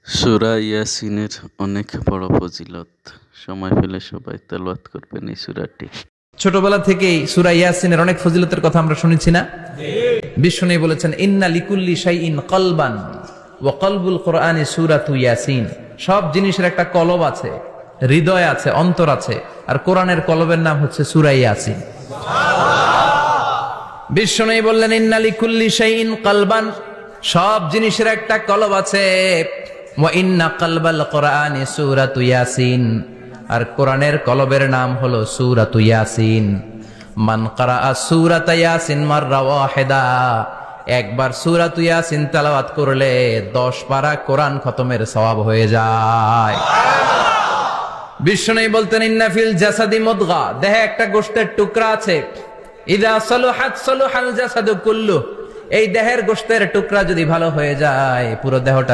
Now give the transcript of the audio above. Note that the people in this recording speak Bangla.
সূরা ইয়াসিনের অনেক বড় ফজিলত। সময় পেলে সবাই তেলাওয়াত করবেন এই সূরাটি। ছোটবেলা থেকেই সূরা ইয়াসিনের অনেক ফজিলতের কথা আমরা শুনেছি না? বিষ্ণু বলেছেন ইন্না লিকুল্লি শাইইন কলবান ওয়া কলবুল কোরআনি সূরাতু ইয়াসিন। সব জিনিসের একটা কলব আছে, হৃদয় আছে, অন্তর আছে, আর কোরআনের কলবের নাম হচ্ছে সূরা ইয়াসিন। বিষ্ণু বললেন ইন্না লিকুল্লি শাইইন কলবান, সব জিনিসের একটা কলব আছে। ওয়া ইন্না কলবাল কোরআনি সূরাতু ইয়াসিন, আর কোরআনের কলবের নাম হলো সূরাতু ইয়াসিন। মান ক্বারাআ সূরাতা ইয়াসিন মাররা ওয়াহিদা, একবার সূরাতু ইয়াসিন তেলাওয়াত করলে 10 পারা কোরআন খতমের সওয়াব হয়ে যায়। বিষ্ণু বলতেন ইন্না ফিল জাসাদি মুদগা, দেহে একটা গোশতের টুকরা আছে। ইযা সালুহাত সালুহাল জাসাদু কুল্লু, এই দেহের গোশতের টুকরা যদি ভালো হয়ে যায় পুরো দেহটা